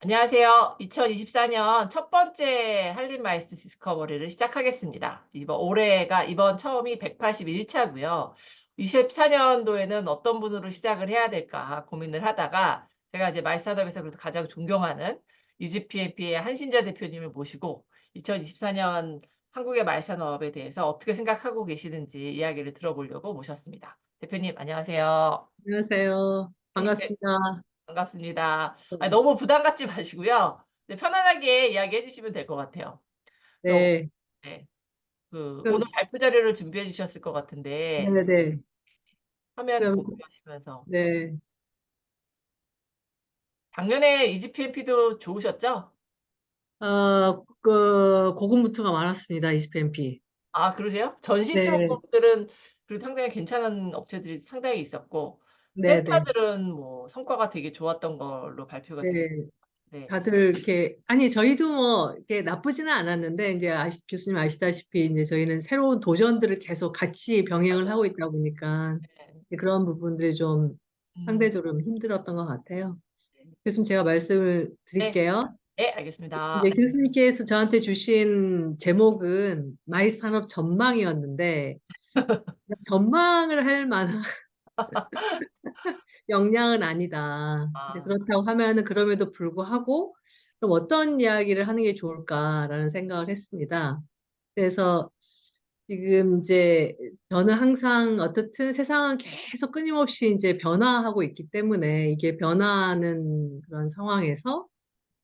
안녕하세요. 2024년 첫 번째 한림 마이스터 디스커버리를 시작하겠습니다. 이번 처음이 181차고요. 24년도에는 어떤 분으로 시작을 해야 될까 고민을 하다가 제가 이제 마이스터업에서 그래도 가장 존경하는 이지피엠피의 한신자 대표님을 모시고 2024년 한국의 마이스터업에 대해서 어떻게 생각하고 계시는지 이야기를 들어보려고 모셨습니다. 대표님 안녕하세요. 안녕하세요. 네. 반갑습니다. 반갑습니다. 네, 너무 부담 갖지 마시고요. 네, 편안하게 이야기해 주시면 될 것 같아요. 그래서 네, 네, 오늘 그럼, 발표 자료를 준비해 주셨을 것 같은데 네. 화면 그럼, 공유하시면서 네. 작년에 이지피엠피도 좋으셨죠? 고군분투가 많았습니다. 이지피엠피. 아, 그러세요? 전시 네, 쪽들은 그래도 상당히 괜찮은 업체들이 상당히 있었고 네. 센터들은 뭐 성과가 되게 좋았던 걸로 발표가 되고 네. 네, 다들 이렇게, 아니, 저희도 뭐, 이렇게 나쁘지는 않았는데, 이제 교수님 아시다시피, 이제 저희는 새로운 도전들을 계속 같이 병행을 하고 맞아요. 있다 보니까, 네. 이제 그런 부분들이 좀 음, 상대적으로 좀 힘들었던 것 같아요. 네, 교수님 제가 말씀을 네, 드릴게요. 네, 알겠습니다. 이제 교수님께서 저한테 주신 제목은 마이 산업 전망이었는데 전망을 할 만한 역량은 아니다. 이제 아, 그렇다고 하면은 그럼에도 불구하고 그럼 어떤 이야기를 하는 게 좋을까라는 생각을 했습니다. 그래서 지금 이제 저는 항상 어떻든 세상은 계속 끊임없이 이제 변화하고 있기 때문에 이게 변화하는 그런 상황에서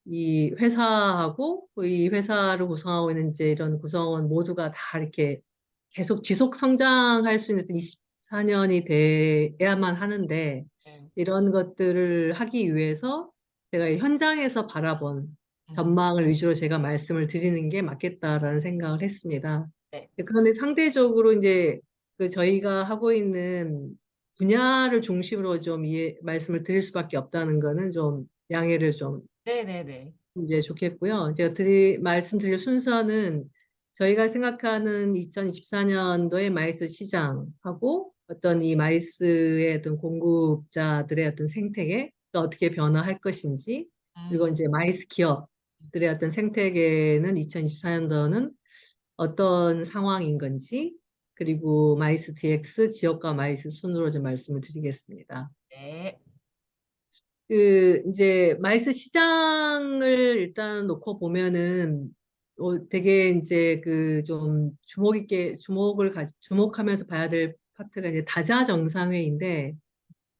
이 회사하고 이 회사를 구성하고 있는 이제 이런 구성원 모두가 다 이렇게 계속 지속 성장할 수 있는 24년이 돼야만 하는데 네. 이런 것들을 하기 위해서 제가 이 현장에서 바라본 음, 전망을 위주로 제가 말씀을 드리는 게 맞겠다라는 생각을 했습니다. 네. 그런데 상대적으로 이제 그 저희가 하고 있는 분야를 중심으로 좀 말씀을 드릴 수밖에 없다는 거는 좀 양해를 좀 네네네. 이제 좋겠고요. 제가 말씀드릴 순서는 저희가 생각하는 2024년도의 마이스 시장하고 어떤 이 마이스의 어떤 공급자들의 어떤 생태계 또 어떻게 변화할 것인지 그리고 음, 이제 마이스 기업들의 어떤 생태계는 2024년도는 어떤 상황인 건지 그리고 마이스 DX 지역과 마이스 순으로 좀 말씀을 드리겠습니다. 네. 이제 마이스 시장을 일단 놓고 보면은 되게 이제 그 좀 주목하면서 봐야 될 파트가 이제 다자 정상회의인데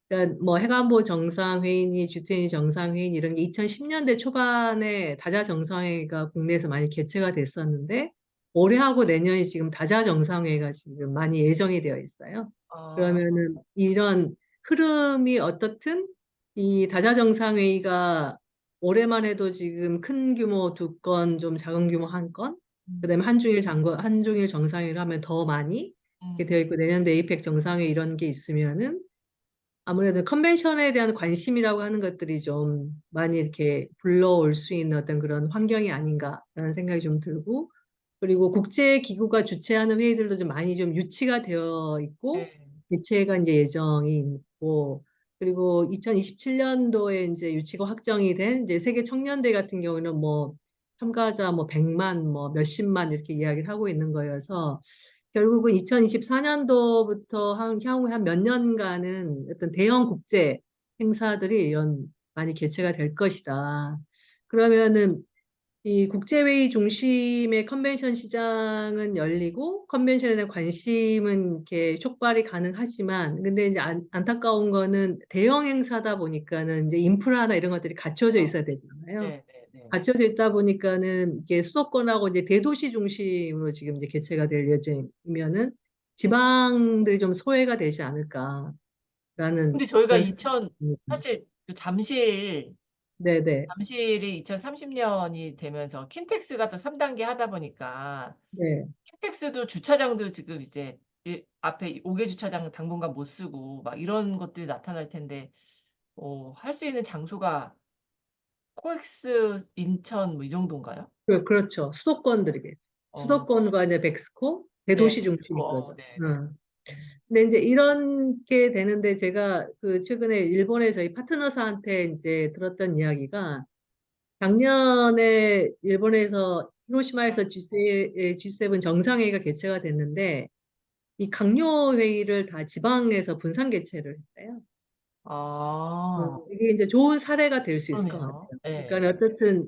그러니까 뭐 해관보 정상회의니 G20 정상회의 이런 게 2010년대 초반에 다자 정상회의가 국내에서 많이 개최가 됐었는데 올해하고 내년이 지금 다자 정상회의가 지금 많이 예정이 되어 있어요. 어, 그러면은 이런 흐름이 어떻든 이 다자 정상회의가 올해만 해도 지금 큰 규모 두 건, 좀 작은 규모 한 건, 음, 그다음에 한중일 정상회의를 하면 더 많이 이렇게 음, 되어 있고 내년도 에이펙 정상회의 이런 게 있으면은 아무래도 컨벤션에 대한 관심이라고 하는 것들이 좀 많이 이렇게 불러올 수 있는 어떤 그런 환경이 아닌가라는 생각이 좀 들고, 그리고 국제기구가 주최하는 회의들도 좀 많이 좀 유치가 되어 있고, 네. 개최가 이제 예정이 있고, 그리고 2027년도에 이제 유치가 확정이 된 이제 세계 청년대 같은 경우는 뭐 참가자 뭐 100만, 뭐 몇십만 이렇게 이야기를 하고 있는 거여서 결국은 2024년도부터 향후에 한 몇 년간은 어떤 대형 국제 행사들이 많이 개최가 될 것이다. 그러면은 이 국제회의 중심의 컨벤션 시장은 열리고 컨벤션에 대한 관심은 이렇게 촉발이 가능하지만 근데 이제 안타까운 거는 대형 행사다 보니까는 이제 인프라나 이런 것들이 갖춰져 그렇죠. 있어야 되잖아요. 네, 네, 네. 갖춰져 있다 보니까는 이게 수도권하고 이제 대도시 중심으로 지금 이제 개최가 될 예정이면은 지방들이 좀 소외가 되지 않을까라는 근데 저희가 그런 생각입니다. 사실 그 네네. 잠실이 2030년이 되면서 킨텍스가 또 3단계 하다 보니까 네. 킨텍스도 주차장도 지금 이제 앞에 5개 주차장 당분간 못 쓰고 막 이런 것들이 나타날 텐데, 할 수 있는 장소가 코엑스 인천 뭐 이 정도인가요? 그렇죠. 수도권들이겠죠. 어, 수도권과 이제 백스코, 네, 대도시 중심인 멕시코, 거죠. 네, 네. 근데 이제 이런 게 되는데 제가 그 최근에 일본에 저희 파트너사한테 이제 들었던 이야기가 작년에 일본에서 히로시마에서 G7 정상회의가 개최가 됐는데 이 강요 회의를 다 지방에서 분산 개최를 했어요. 아, 이게 이제 좋은 사례가 될 수 있을 것 그러네요. 같아요. 네. 그러니까 어쨌든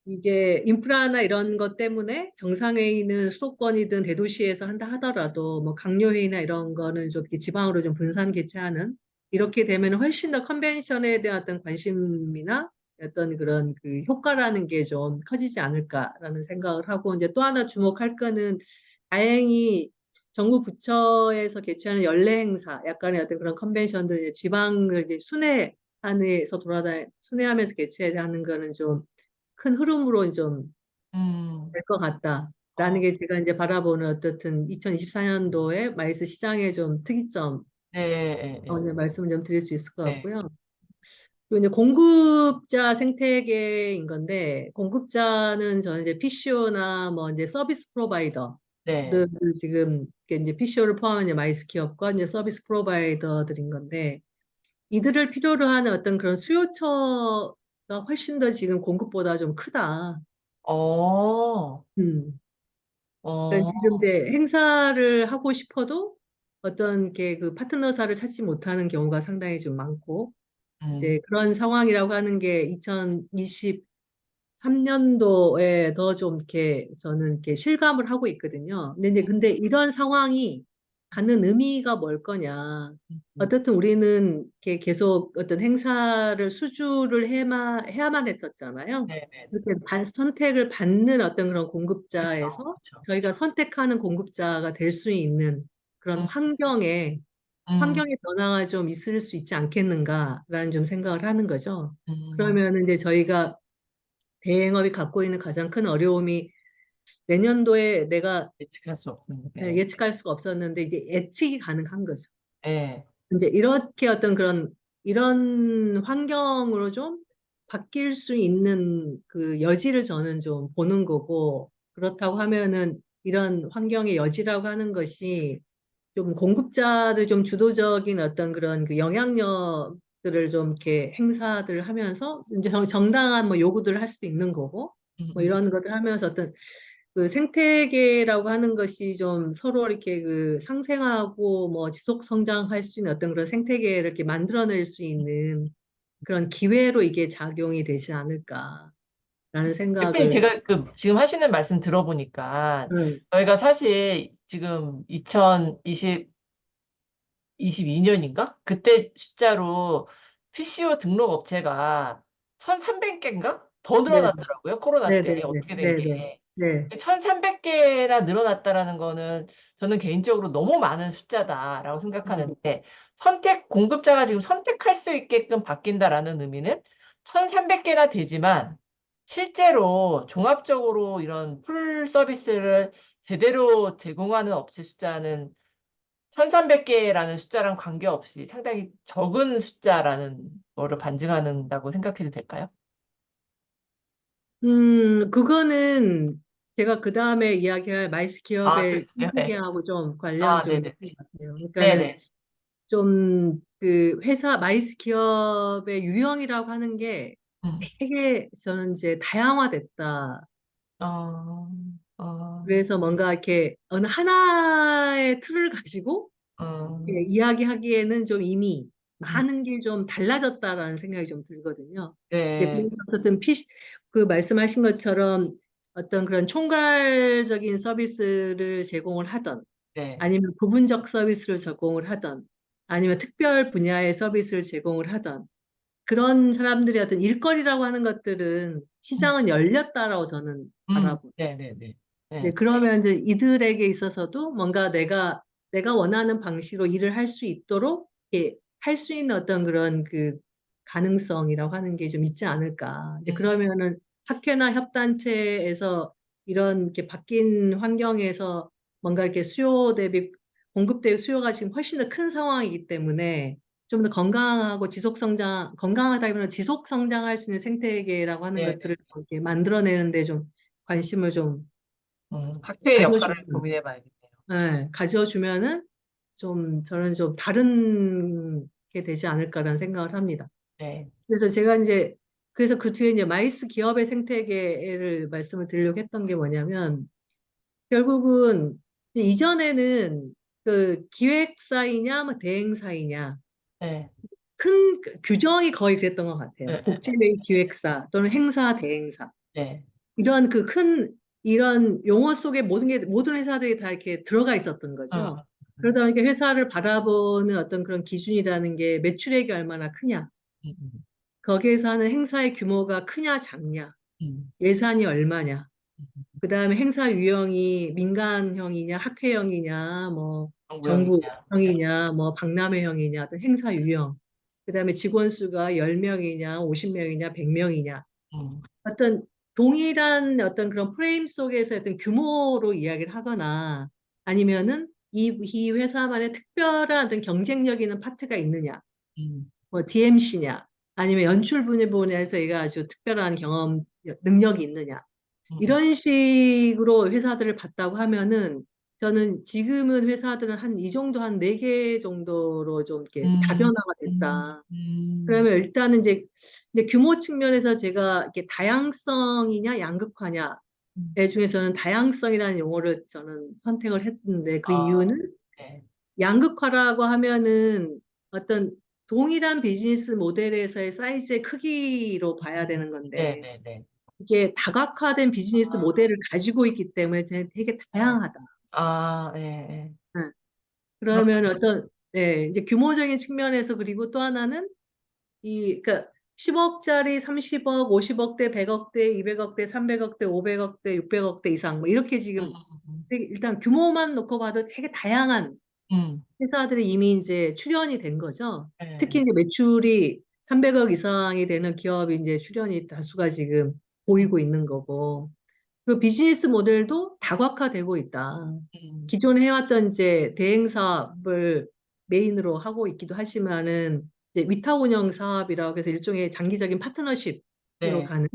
이게 인프라나 이런 것 때문에 정상회의는 수도권이든 대도시에서 한다 하더라도 뭐 강요회의나 이런 거는 좀 이렇게 지방으로 좀 분산 개최하는 이렇게 되면 훨씬 더 컨벤션에 대한 어떤 관심이나 어떤 그런 그 효과라는 게 좀 커지지 않을까라는 생각을 하고 이제 또 하나 주목할 거는 다행히 정부 부처에서 개최하는 연례 행사 약간의 어떤 그런 컨벤션들 이제 지방을 이제 순회하면서 개최하는 거는 좀 큰 흐름으로 좀 음, 될 것 같다라는 어, 게 제가 이제 바라보는 어떻든 2024년도에 마이스 시장의 좀 특이점 네, 네, 이제 말씀을 좀 드릴 수 있을 것 네, 같고요. 그리고 이제 공급자 생태계인 건데 공급자는 저는 이제 PCO나 뭐 이제 서비스 프로바이더들 네. 지금 이제 PCO를 포함한 이제 마이스 기업과 이제 서비스 프로바이더들인 건데 이들을 필요로 하는 어떤 그런 수요처가 훨씬 더 지금 공급보다 좀 크다. 어, 음. 그러니까 어, 지금 이제 행사를 하고 싶어도 어떤 게 그 파트너사를 찾지 못하는 경우가 상당히 좀 많고 음, 이제 그런 상황이라고 하는 게 2023년도에 더 좀 이렇게 저는 이렇게 실감을 하고 있거든요. 근데 이런 상황이 갖는 의미가 뭘 거냐. 음, 어떻든 우리는 이렇게 계속 어떤 행사를 수주를 해야만 했었잖아요. 네, 네, 이렇게 선택을 받는 어떤 그런 그쵸, 공급자에서 그쵸. 저희가 선택하는 공급자가 될 수 있는 그런 음, 음, 환경의 변화가 좀 있을 수 있지 않겠는가라는 좀 생각을 하는 거죠. 음, 그러면 이제 저희가 대행업이 갖고 있는 가장 큰 어려움이 내년도에 내가 예측할 수 없는 게, 예측할 수가 없었는데 이제 예측이 가능한 거죠. 네, 이제 이렇게 어떤 이런 환경으로 좀 바뀔 수 있는 그 여지를 저는 좀 보는 거고 그렇다고 하면은 이런 환경의 여지라고 하는 것이 좀 공급자를 좀 주도적인 어떤 그런 그 영향력들을 좀 이렇게 행사들 하면서 이제 정당한 뭐 요구들을 할 수도 있는 거고 음, 뭐 음, 이런 것들 하면서 어떤 그 생태계라고 하는 것이 좀 서로 이렇게 그 상생하고 뭐 지속 성장할 수 있는 어떤 그런 생태계를 이렇게 만들어낼 수 있는 그런 기회로 이게 작용이 되지 않을까라는 대표님, 생각을 제가 그 지금 하시는 말씀 들어보니까 음, 저희가 사실 지금 22년인가? 그때 숫자로 PCO 등록 업체가 1,300개인가? 더 네, 늘어났더라고요. 코로나 네, 때 네, 네, 어떻게 된 네, 네, 게. 네, 1,300개나 늘어났다라는 거는 저는 개인적으로 너무 많은 숫자다라고 음, 생각하는데 공급자가 지금 선택할 수 있게끔 바뀐다라는 의미는 1,300개나 되지만 실제로 종합적으로 이런 풀 서비스를 제대로 제공하는 업체 숫자는 1,300개라는 숫자랑 관계없이 상당히 적은 숫자라는 거를 반증한다고 생각해도 될까요? 그거는 제가 그 다음에 이야기할 마이스 아, 또 기업의 있어요? 네. 생태계하고 좀 관련 아, 좀 네네네. 있는 것 같아요. 그러니까는 네네. 좀 그 회사 마이스 기업의 유형이라고 하는 게 음. 되게 저는 이제 다양화됐다. 어, 어, 그래서 뭔가 이렇게 어느 하나의 틀을 가지고 음, 이렇게 이야기하기에는 좀 이미 음, 많은 게 좀 달라졌다라는 생각이 좀 들거든요. 이제 네, 그래서 어쨌든 그 말씀하신 것처럼 어떤 그런 총괄적인 서비스를 제공을 하던 네, 아니면 부분적 서비스를 제공을 하던 아니면 특별 분야의 서비스를 제공을 하던 그런 사람들의 어떤 일거리라고 하는 것들은 음, 시장은 열렸다라고 저는 바라보고 네네네. 네, 네, 그러면 이제 이들에게 있어서도 뭔가 내가 원하는 방식으로 일을 할 수 있도록 할 수 있는 어떤 그런 그 가능성이라고 하는 게 좀 있지 않을까. 이제 음, 그러면은 학회나 협단체에서 이런 이렇게 바뀐 환경에서 뭔가 이렇게 수요 대비 공급 대비 수요가 지금 훨씬 더 큰 상황이기 때문에 좀 더 건강하다기보다는 지속 성장할 수 있는 생태계라고 하는 네네. 것들을 이렇게 만들어내는데 좀 관심을 좀 학회의 역할을 가져주면, 고민해 봐야겠네요. 네, 가져주면은 좀 저는 좀 다른 게 되지 않을까라는 생각을 합니다. 네, 그래서 제가 이제 그래서 그 뒤에 이제 마이스 기업의 생태계를 말씀을 드리려고 했던 게 뭐냐면, 결국은 이전에는 그 기획사이냐, 뭐 대행사이냐, 네. 큰 규정이 거의 그랬던 것 네. 같아요. 네. 국제회의 기획사 또는 행사 대행사. 네. 이런 그 큰, 이런 용어 속에 모든 회사들이 다 이렇게 들어가 있었던 어, 거죠. 그러다 보니까 회사를 바라보는 어떤 그런 기준이라는 게 매출액이 얼마나 크냐, 음, 음, 거기에서 하는 행사의 규모가 크냐, 작냐, 음, 예산이 얼마냐, 음. 그 다음에 행사 유형이 민간형이냐, 학회형이냐, 뭐 정부형이냐. 네. 정부형이냐, 뭐 박람회형이냐, 어떤 행사 유형. 그 다음에 직원 수가 10명이냐, 50명이냐, 100명이냐. 음, 어떤 동일한 어떤 그런 프레임 속에서 어떤 규모로 이야기를 하거나 아니면은 이 회사만의 특별한 어떤 경쟁력 있는 파트가 있느냐. 음, 뭐 DMC냐. 아니면 연출 분야에서 얘가 아주 특별한 경험, 능력이 있느냐. 음, 이런 식으로 회사들을 봤다고 하면은 저는 지금은 회사들은 한 이 정도 한 네 개 정도로 좀 이렇게 음, 다변화가 음, 됐다. 음, 그러면 일단은 이제 규모 측면에서 제가 이렇게 다양성이냐 양극화냐에 음. 중에서는 다양성이라는 용어를 저는 선택을 했는데 그 아, 이유는 네. 양극화라고 하면은 어떤 동일한 비즈니스 모델에서의 사이즈의 크기로 봐야 되는 네, 건데 네, 네. 이게 다각화된 비즈니스 아, 모델을 가지고 있기 때문에 되게 네. 다양하다. 아, 예, 예. 응. 그럼, 그러면 어떤 네, 이제 규모적인 측면에서 그리고 또 하나는 그러니까 10억짜리 30억, 50억대, 100억대, 200억대, 300억대, 500억대, 600억대 이상 뭐 이렇게 음, 지금 음, 일단 규모만 놓고 봐도 되게 다양한 음, 회사들이 이미 이제 출연이 된 거죠. 예, 특히 예. 이제 매출이 300억 이상이 되는 기업이 이제 출연이 다수가 지금 음, 보이고 있는 거고. 그 비즈니스 모델도 다각화되고 있다. 음, 기존에 해왔던 이제 대행 사업을 메인으로 하고 있기도 하지만은 이제 위탁 운영 사업이라고 해서 일종의 장기적인 파트너십으로 네, 가는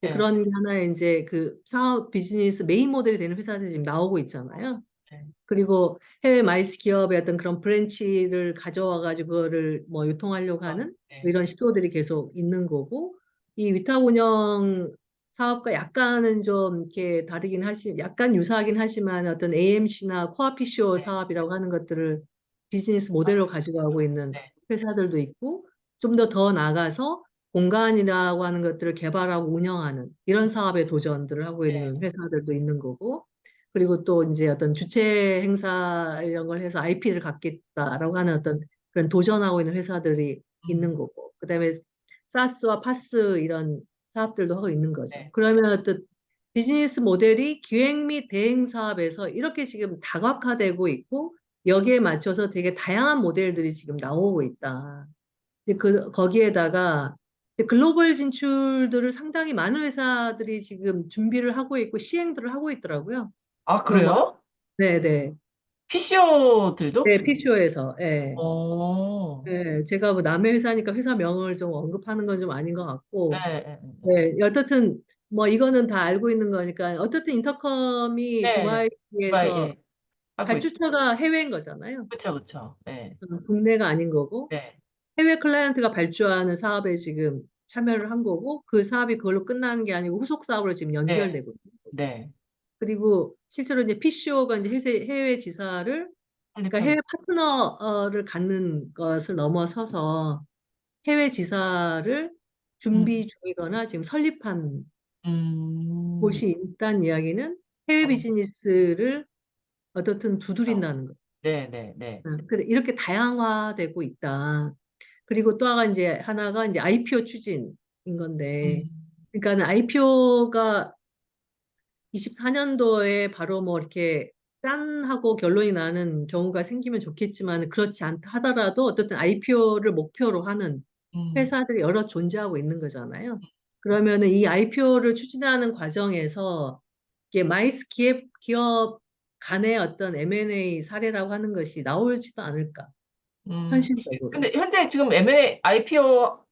이제 네, 그런 게 하나의 이제 그 사업 비즈니스 메인 모델이 되는 회사들이 지금 나오고 있잖아요. 네. 그리고 해외 마이스 기업의 어떤 그런 브랜치를 가져와 가지고 그거를 뭐 유통하려고 아, 하는 뭐 네. 이런 시도들이 계속 있는 거고 이 위탁 운영 사업과 약간은 좀 이렇게 다르긴 약간 유사하긴 하지만 어떤 AMC나 코아피쇼 네. 사업이라고 하는 것들을 비즈니스 아, 모델로 가져가고 있는 네. 회사들도 있고 좀 더 나아가서 공간이라고 하는 것들을 개발하고 운영하는 이런 사업에 도전들을 하고 네. 있는 회사들도 있는 거고 그리고 또 이제 어떤 주체 행사 이런 걸 해서 IP를 갖겠다라고 하는 어떤 그런 도전하고 있는 회사들이 있는 음, 거고, 그다음에 사스와 파스 이런 사업들도 하고 있는 거죠. 네. 그러면 어떤 비즈니스 모델이 기획 및 대행 사업에서 이렇게 지금 다각화되고 있고 여기에 맞춰서 되게 다양한 모델들이 지금 나오고 있다. 이제 거기에다가 이제 글로벌 진출들을 상당히 많은 회사들이 지금 준비를 하고 있고 시행들을 하고 있더라고요. 아, 뭐, 그래요? 네네. PCO들도? 네, PCO에서, 예. 어, 예, 제가 뭐 남의 회사니까 회사 명을 좀 언급하는 건 좀 아닌 것 네, 같고, 네, 네, 어떻든, 뭐 이거는 다 알고 있는 거니까, 어떻든 인터컴이 네, 네. 두바이, 두바이에서 예, 하고 있죠. 발주처가 해외인 거잖아요. 그쵸, 그쵸. 네, 국내가 아닌 거고, 네, 해외 클라이언트가 발주하는 사업에 지금 참여를 한 거고, 그 사업이 그걸로 끝나는 게 아니고 후속 사업으로 지금 네, 연결되고 있는 거죠. 네. 그리고 실제로 이제 PCO가 이제 해외 지사를 그러니까 설립하기. 해외 파트너를 갖는 것을 넘어서서 해외 지사를 음, 준비 중이거나 지금 설립한 음, 곳이 있다는 이야기는 해외 어, 비즈니스를 어떻든 그쵸. 두드린다는 거죠. 네, 네, 네. 근데 이렇게 다양화되고 있다. 그리고 또 하나가 이제 IPO 추진인 건데, 음, 그러니까 IPO가 24년도에 바로 뭐 이렇게 짠 하고 결론이 나는 경우가 생기면 좋겠지만 그렇지 않다 하더라도 어쨌든 IPO를 목표로 하는 음, 회사들이 여러 존재하고 있는 거잖아요. 그러면은 이 IPO를 추진하는 과정에서 이게 마이스 기업 간의 어떤 M&A 사례라고 하는 것이 나올지도 않을까, 음. 현실적으로. 근데 현재 지금 M&A,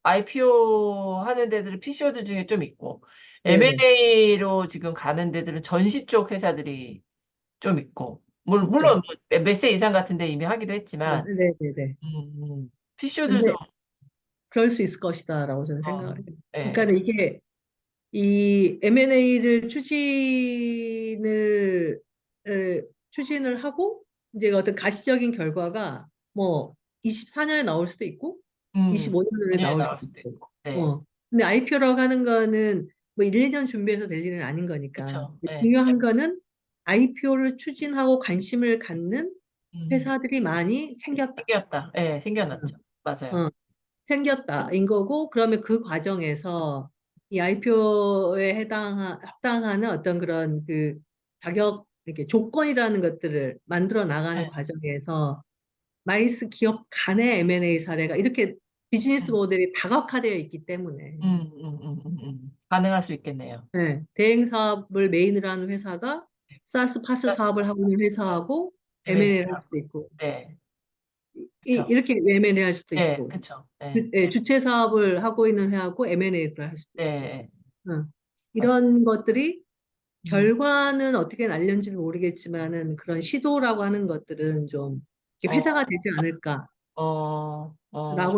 IPO 하는 데들은 PCO들 중에 좀 있고, 네네. M&A로 지금 가는 데들은 전시 쪽 회사들이 좀 있고, 있죠. 물론 몇 세 이상 같은 데 이미 하기도 했지만, 네네네. PCO들도, 근데 그럴 수 있을 것이다라고 저는 어, 생각을 해요. 예, 그러니까 이게 이 M&A를 추진을 하고 이제 어떤 가시적인 결과가 뭐 24년에 나올 수도 있고 25년에 네, 나올 나올 수도 수도 있고 있고, 네, 근데 IPO라고 하는 거는 뭐 1, 2년 준비해서 될 일은 아닌 거니까 그쵸, 예, 중요한 거는 IPO를 추진하고 관심을 갖는 음, 회사들이 많이 생겼다. 생겼다, 예, 어, 생겨났죠, 맞아요. 어. 생겼다인 거고 그러면 그 과정에서 이 IPO에 합당하는 어떤 그런 그 자격 이렇게 조건이라는 것들을 만들어 나가는 예, 과정에서 마이스 기업 간의 M&A 사례가 이렇게 비즈니스 음, 모델이 다각화되어 있기 때문에 가능할 수 있겠네요. 네, 대행 사업을 메인으로 하는 회사가 사스 파스 사업을 하고 있는 회사하고 M&A, M&A를 할 수도 있고 네, 그쵸, 이렇게 M&A 할 수도 예, 있고 그쵸, 예, 주체 사업을 하고 있는 회사하고 M&A를 할 수도 네, 있고 예, 맞습니다. 이런 것들이 음, 결과는 어떻게 날렸는지는 모르겠지만은 그런 시도라고 하는 것들은 좀 이렇게 어, 회사가 되지 않을까라고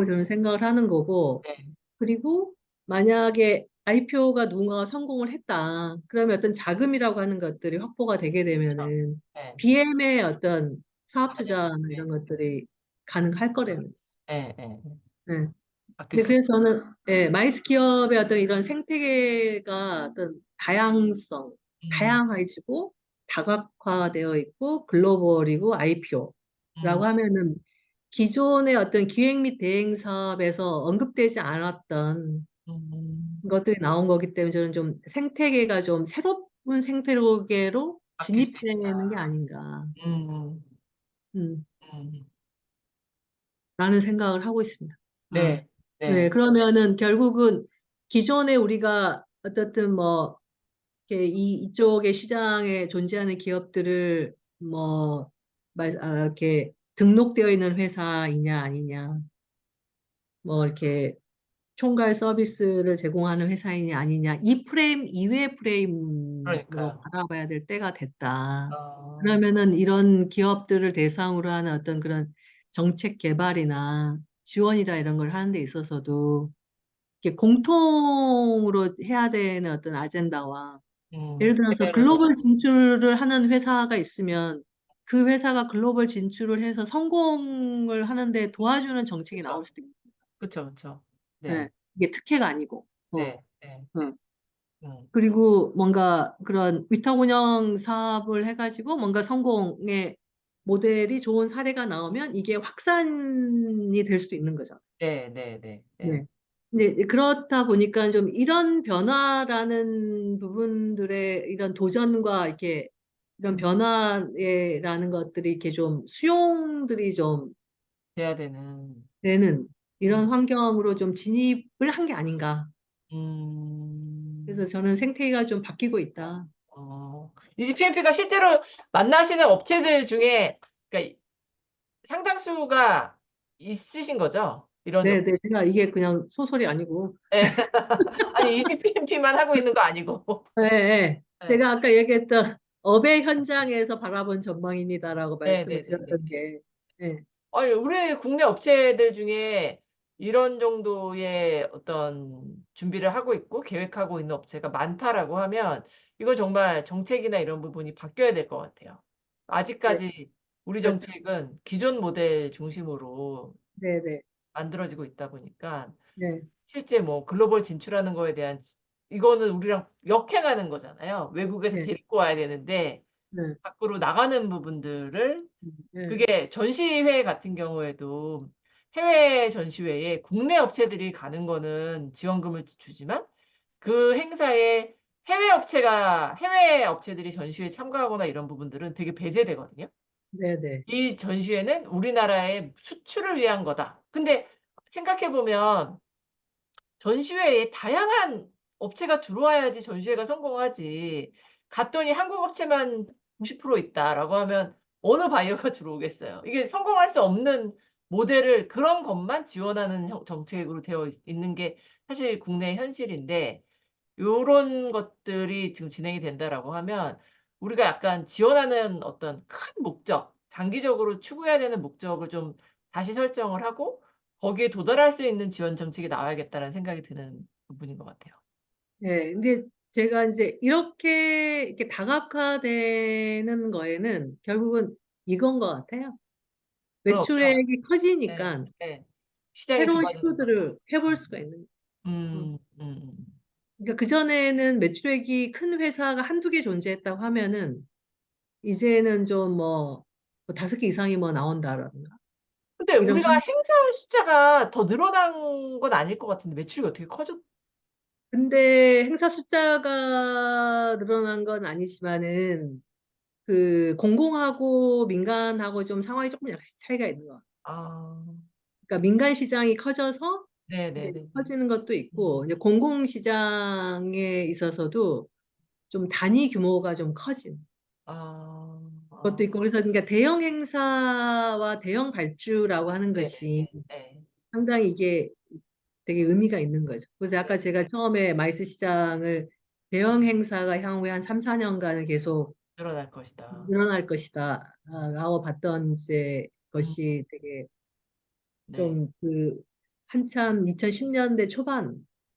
저는 생각을 하는 거고 네, 그리고 만약에 IPO가 누군가가 성공을 했다. 그러면 어떤 자금이라고 하는 것들이 확보가 되게 그쵸, 되면은 예, BM의 어떤 사업 가능, 투자나 네, 이런 것들이 가능할 거라는 거죠. 예, 예, 네. 바뀔 근데 수 있, 그래서 저는 마이스 기업의 어떤 이런 생태계가 어떤 음, 다양해지고 다각화되어 있고 글로벌이고 IPO라고 음, 하면은 기존의 어떤 기획 및 대행 사업에서 언급되지 않았던 음, 것들이 나온 거기 때문에 저는 좀 생태계가 좀 새로운 생태계로 바뀔 수 진입되는 게 있다. 아닌가, 음, 음, 음, 라는 생각을 하고 있습니다. 아, 네, 네, 네, 그러면은 결국은 기존에 우리가 어떻든 뭐 이렇게 이쪽의 시장에 존재하는 기업들을 뭐 이렇게 등록되어 있는 회사이냐 아니냐 뭐 이렇게 총괄 서비스를 제공하는 회사이냐 아니냐 이 프레임 이외의 프레임으로 그러니까요. 바라봐야 될 때가 됐다. 어, 그러면은 이런 기업들을 대상으로 하는 어떤 그런 정책 개발이나 지원이나 이런 걸 하는 데 있어서도 이렇게 공통으로 해야 되는 어떤 아젠다와 예를 들어서 해외를 좀, 글로벌 진출을 하는 회사가 있으면 그 회사가 글로벌 진출을 해서 성공을 하는데 도와주는 정책이 나올 그쵸, 수도 있고, 그쵸, 그쵸. 네, 예, 이게 특혜가 아니고, 네, 네, 어. 음, 그리고 뭔가 그런 위탁 운영 사업을 해가지고 뭔가 성공의 모델이 좋은 사례가 나오면 이게 확산이 될 수도 있는 거죠. 네, 네, 네, 네, 네. 근데 그렇다 보니까 좀 이런 변화라는 부분들의 이런 도전과 이렇게 이런 변화라는 것들이 이렇게 좀 수용들이 좀 돼야 되는, 되는 이런 음, 환경으로 좀 진입을 한 게 아닌가. 그래서 음, 저는 생태계가 좀 바뀌고 있다. EGPMP가 실제로 만나시는 업체들 중에, 그러니까 상당수가 있으신 거죠? 이런 네, 네. 제가 이게 그냥 소설이 아니고. 예. 아니 EGPMP만 하고 있는 거 아니고. 네, 네. 네. 제가 아까 얘기했던 업의 현장에서 바라본 전망입니다라고 말씀을 네네네네. 드렸던 게, 네, 아니 우리 국내 업체들 중에 이런 정도의 어떤 준비를 하고 있고 계획하고 있는 업체가 많다라고 하면 이건 정말 정책이나 이런 부분이 바뀌어야 될 것 같아요. 네, 아직까지 우리 그렇죠. 정책은 기존 모델 중심으로 네, 네, 만들어지고 있다 보니까 네, 실제 뭐 글로벌 진출하는 거에 대한 이거는 우리랑 역행하는 거잖아요. 외국에서 네, 데리고 와야 되는데 네, 밖으로 나가는 부분들을 네, 그게 전시회 같은 경우에도 해외 전시회에 국내 업체들이 가는 거는 지원금을 주지만 그 행사에 해외 업체들이 전시회에 참가하거나 이런 부분들은 되게 배제되거든요. 네, 네, 이 전시회는 우리나라의 수출을 위한 거다. 근데 생각해 보면 전시회에 다양한 업체가 들어와야지 전시회가 성공하지. 갔더니 한국 업체만 90% 있다라고 하면 어느 바이어가 들어오겠어요. 이게 성공할 수 없는 모델을 그런 것만 지원하는 정책으로 되어 있는 게 사실 국내 현실인데 요런 것들이 지금 진행이 된다라고 하면 우리가 약간 지원하는 어떤 큰 목적, 장기적으로 추구해야 되는 목적을 좀 다시 설정을 하고 거기에 도달할 수 있는 지원 정책이 나와야겠다는 생각이 드는 부분인 것 같아요. 네, 근데 제가 이제 이렇게 다각화되는 거에는 결국은 이건 것 같아요. 그렇죠. 매출액이 네, 커지니까 네. 시장이 새로운 좁아지는 거죠. 시도들을 해볼 수가 있는 거죠. 어. 음, 음, 그러니까 그전에는 매출액이 큰 회사가 한두 개 존재했다고 하면은 이제는 좀 뭐 다섯 개 이상이 뭐 나온다라든가 근데 이런 우리가 행사 숫자가 더 늘어난 건 아닐 것 같은데 매출이 어떻게 커졌? 근데 행사 숫자가 늘어난 건 아니지만은 그 공공하고 민간하고 좀 상황이 조금 약간 차이가 있는 것 같아요. 아, 그러니까 민간 시장이 커져서 이제 네네네. 커지는 것도 있고 이제 공공 시장에 있어서도 좀 단위 규모가 좀 커진 아, 것도 아, 있고 그래서 그러니까 대형 행사와 대형 발주라고 하는 것이 네네네. 네. 상당히 이게 되게 의미가 있는 거죠. 그래서 아까 네. 제가 처음에 마이스 시장을 대형 행사가 향후에 한 3, 4년간은 계속 늘어날 것이다. 늘어날 것이다. 라고 봤던 이제 음, 것이 되게 네. 좀 한참 2010년대 초반에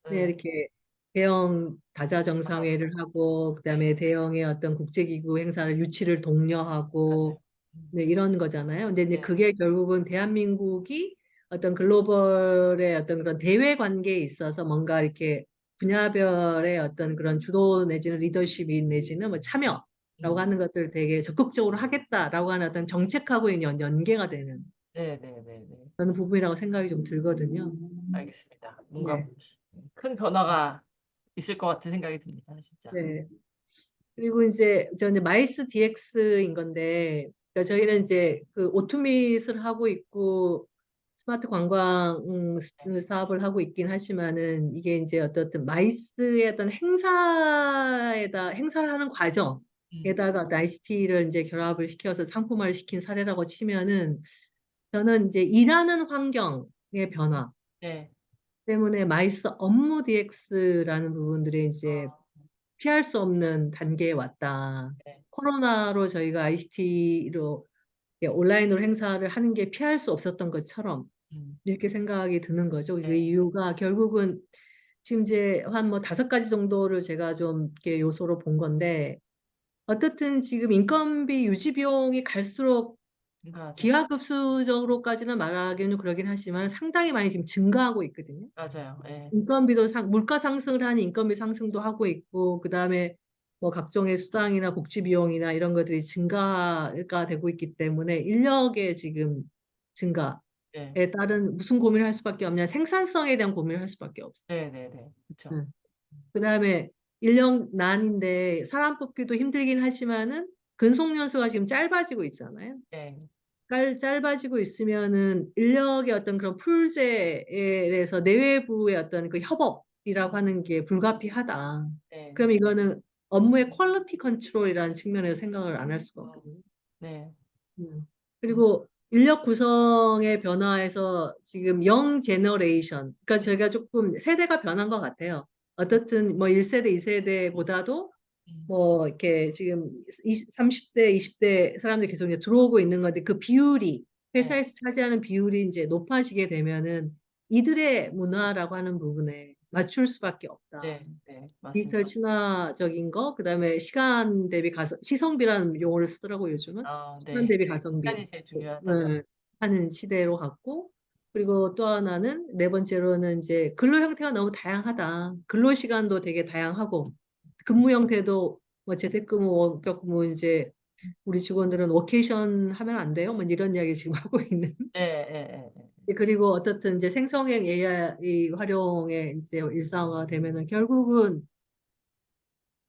네. 이렇게 대형 다자 아, 정상회의를 하고 네. 그다음에 대형의 어떤 국제기구 행사를 유치를 맞아요. 독려하고 네, 이런 거잖아요. 근데 이제 네. 그게 결국은 대한민국이 어떤 글로벌의 어떤 그런 대외 관계에 있어서 뭔가 이렇게 분야별의 어떤 그런 주도 내지는 리더십이 내지는 뭐 참여라고 음, 하는 것들을 되게 적극적으로 하겠다라고 하는 어떤 정책하고 연계가 되는 네네네네. 그런 부분이라고 생각이 좀 들거든요. 알겠습니다. 뭔가 네, 큰 변화가 있을 것 같은 생각이 듭니다. 진짜. 네. 그리고 이제 저는 마이스 DX인 건데, 그러니까 저희는 이제 그 오토밋을 하고 있고 스마트 관광 네. 사업을 하고 있긴 하지만은 이게 이제 어떤 마이스의 어떤 행사를 하는 음, 과정에다가 어떤 ICT를 이제 결합을 시켜서 상품화를 시킨 사례라고 치면은 저는 이제 일하는 환경의 변화 네. 때문에 마이스 업무 DX라는 부분들이 이제 아, 피할 수 없는 단계에 왔다. 네. 코로나로 저희가 ICT로 온라인으로 행사를 하는 게 피할 수 없었던 것처럼 음, 이렇게 생각이 드는 거죠. 그 네. 이유가 결국은 지금 이제 한 뭐 다섯 가지 정도를 제가 좀 이렇게 요소로 본 건데 어떻든 지금 인건비 유지 비용이 갈수록 맞아. 기하급수적으로까지는 말하기는 그러긴 하지만 상당히 많이 지금 증가하고 있거든요. 맞아요. 예. 인건비도 물가 상승을 하니 인건비 상승도 하고 있고 그다음에 뭐 각종의 수당이나 복지 비용이나 이런 것들이 증가가 되고 있기 때문에 인력의 지금 증가에 네. 따른 무슨 고민을 할 수밖에 없냐 생산성에 대한 고민을 할 수밖에 없어요. 네네네. 그쵸. 응. 그다음에 인력난인데 사람 뽑기도 힘들긴 하지만은 근속 연수가 지금 짧아지고 있잖아요. 네. 짧아지고 있으면은 인력의 어떤 그런 풀제에 대해서 내외부의 어떤 그 협업이라고 하는 게 불가피하다. 네. 그럼 이거는 업무의 퀄리티 컨트롤이라는 측면에서 생각을 안 할 수가 어, 없거든요. 네. 음. 음, 그리고 인력 구성의 변화에서 지금 영 제너레이션, 그러니까 저희가 조금 세대가 변한 것 같아요. 어떻든 뭐 1세대, 2세대보다도 음, 뭐 이렇게 지금 30대, 20대 사람들이 계속 이제 들어오고 있는 건데 그 비율이 네. 회사에서 차지하는 비율이 이제 높아지게 되면은 이들의 문화라고 하는 부분에 맞출 수밖에 없다. 네. 네. 디지털 맞습니다. 친화적인 거, 그다음에 시간 대비 시성비라는 용어를 쓰더라고요, 요즘은. 아, 시간 네. 대비 네. 가성비. 시간이 제일 중요하다고 네, 하죠. 하는 시대로 갔고, 그리고 또 하나는 네 번째로는 이제 근로 형태가 너무 다양하다. 근로 시간도 되게 다양하고, 근무 형태도 뭐 재택근무, 원격근무 이제 우리 직원들은 워케이션 하면 안 돼요? 뭐 이런 이야기 지금 하고 있는. 네. 예, 예, 예. 그리고 어떻든 이제 생성형 AI 활용에 이제 일상화가 되면은 결국은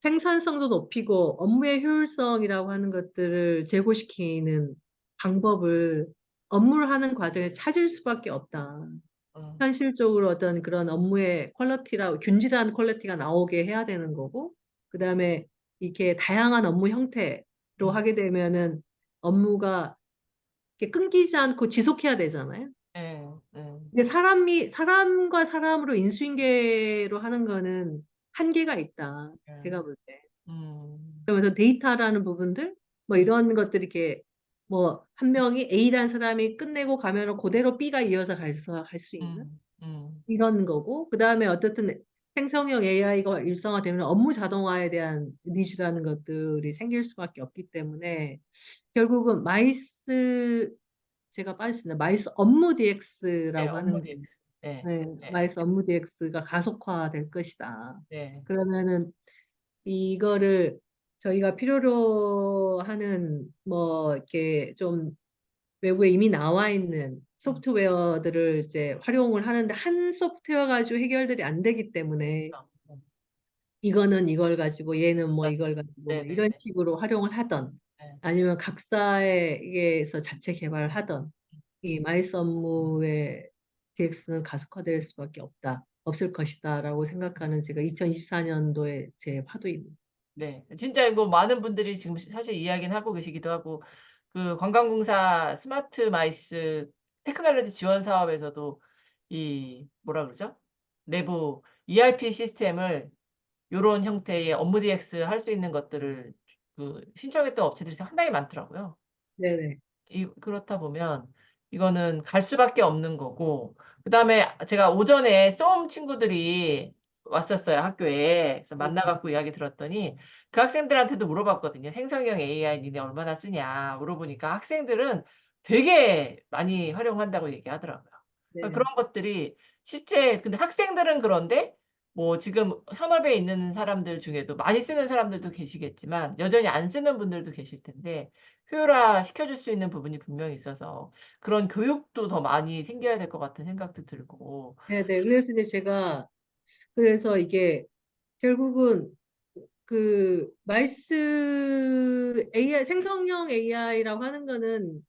생산성도 높이고 업무의 효율성이라고 하는 것들을 제고시키는 방법을 업무를 하는 과정에서 찾을 수밖에 없다. 어, 현실적으로 어떤 그런 업무의 균질한 퀄리티가 나오게 해야 되는 거고, 그 다음에 이렇게 다양한 업무 형태로 음, 하게 되면은 업무가 이렇게 끊기지 않고 지속해야 되잖아요. 예, 예, 근데 사람과 사람으로 인수인계로 하는 거는 한계가 있다. 예. 제가 볼 때. 음, 그러면서 데이터라는 부분들, 뭐 이런 것들이 이렇게 뭐 한 명이 A라는 사람이 끝내고 가면은 그대로 B가 이어서 갈 수 있는 음, 음, 이런 거고, 그다음에 어떻든 생성형 AI가 일상화되면 업무 자동화에 대한 니즈라는 것들이 생길 수밖에 없기 때문에 결국은 마이스, 제가 빠졌습니다. 마이스 업무 네, DX라고 하는 업무 거. DX. 네, 네, 네, 마이스 업무 DX가 가속화될 것이다. 네, 그러면은 이거를 저희가 필요로 하는 뭐 이렇게 좀 외부에 이미 나와 있는 음, 소프트웨어들을 이제 활용을 하는데 한 소프트웨어 가지고 해결들이 안 되기 때문에 그렇죠. 이거는 이걸 가지고 얘는 뭐 맞아요. 이걸 가지고 네, 뭐 네, 이런 네, 식으로 활용을 하던 네. 아니면 각사에게서 자체 개발을 하던 이 마이스 업무의 DX는 가속화될 수밖에 없을 것이다라고 생각하는 제가 2024년도에 제 화두입니다. 네. 진짜 뭐 많은 분들이 지금 사실 이야기는 하고 계시기도 하고, 그 관광공사 스마트 마이스 테크놀로지 지원 사업에서도 이 뭐라 그러죠? 내부 ERP 시스템을 요런 형태의 업무 DX 할 수 있는 것들을 그 신청했던 업체들이 상당히 많더라고요. 네네. 그렇다 보면 이거는 갈 수밖에 없는 거고, 그다음에 제가 오전에 쏘음 친구들이 왔었어요, 학교에. 그래서 만나 갖고 이야기 들었더니 그 학생들한테도 물어봤거든요. "생성형 AI 니네 얼마나 쓰냐?" 물어보니까 학생들은 되게 많이 활용한다고 얘기하더라고요. 그러니까 네. 그런 것들이 실제, 근데 학생들은 그런데 뭐 지금 현업에 있는 사람들 중에도 많이 쓰는 사람들도 계시겠지만 여전히 안 쓰는 분들도 계실 텐데, 효율화 시켜줄 수 있는 부분이 분명히 있어서 그런 교육도 더 많이 생겨야 될 것 같은 생각도 들고. 네네. 그래서 이제 제가 그래서 이게 결국은 그 마이스 AI 생성형 AI라고 하는 거는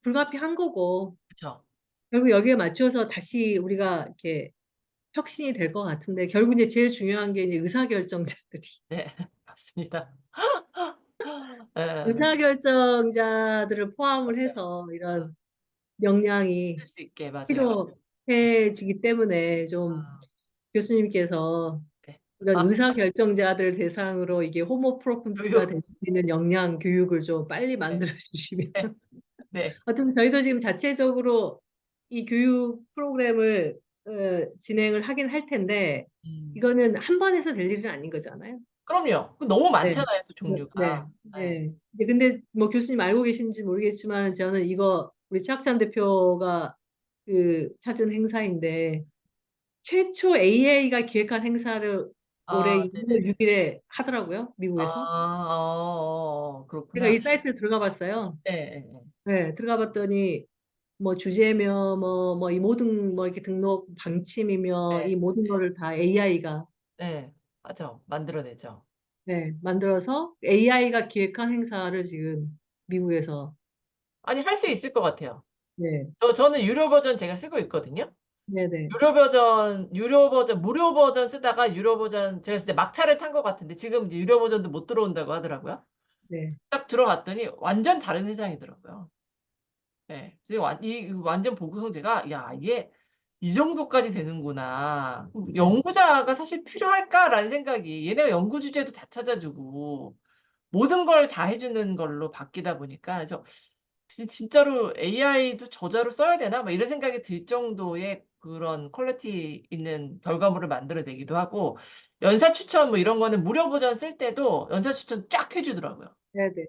불가피한 거고 그쵸. 결국 여기에 맞춰서 다시 우리가 이렇게 혁신이 될 것 같은데 결국 이제 제일 중요한 게 이제 의사결정자들이 네. 맞습니다. 예. 의사결정자들을 포함을 맞아요. 해서 어. 이런 역량이 쓸 수 있게. 맞아요. 필요해지기 때문에 좀 아, 교수님께서 네. 이런 아, 의사결정자들 대상으로 이게 호모 프로품프트가 교육. 될 수 있는 역량 교육을 좀 빨리 네. 만들어 주시면 네. 네. 하여튼 저희도 지금 자체적으로 이 교육 프로그램을 진행을 하긴 할 텐데 음. 이거는 한 번 해서 될 일은 아닌 거잖아요. 그럼요. 그 너무 네. 많잖아요, 또 네. 종류가. 예. 네. 근데 뭐 교수님 알고 계신지 모르겠지만 저는 이거 우리 최학찬 대표가 그 찾은 행사인데 최초 AI가 기획한 행사를 올해 아, 2월 네네네. 6일에 하더라고요. 아, 미국에서. 제가 그렇구나. 이 사이트를 들어가 봤어요. 예예예. 네, 들어가 봤더니 뭐 주제며 뭐 이 모든 뭐 이렇게 등록 방침이며 네. 이 모든 거를 다 AI가 네. 맞아. 만들어내죠. 네, 만들어서 AI가 기획한 행사를 지금 미국에서 아니, 할 수 있을 것 같아요. 네, 저는 유료 버전 제가 쓰고 있거든요. 네, 네, 유료 버전, 무료 버전 쓰다가 유료 버전 제가 진짜 막차를 탄 것 같은데 지금 이제 유료 버전도 못 들어온다고 하더라고요. 네, 딱 들어갔더니 완전 다른 세상이더라고요. 예. 지금 완전 보고 성제가 '야, 이게 이 정도까지 되는구나. 네, 연구자가 사실 필요할까?'라는 생각이, 얘네가 연구 주제도 다 찾아주고 모든 걸 다 해 주는 걸로 바뀌다 보니까, 그래서 진짜로 'AI도 저자로 써야 되나?' 막 이런 생각이 들 정도의 그런 퀄리티 있는 결과물을 만들어 내기도 하고, 연사 추천 뭐 이런 거는 무료 버전 쓸 때도 연사 추천 쫙 해 주더라고요. 네, 네.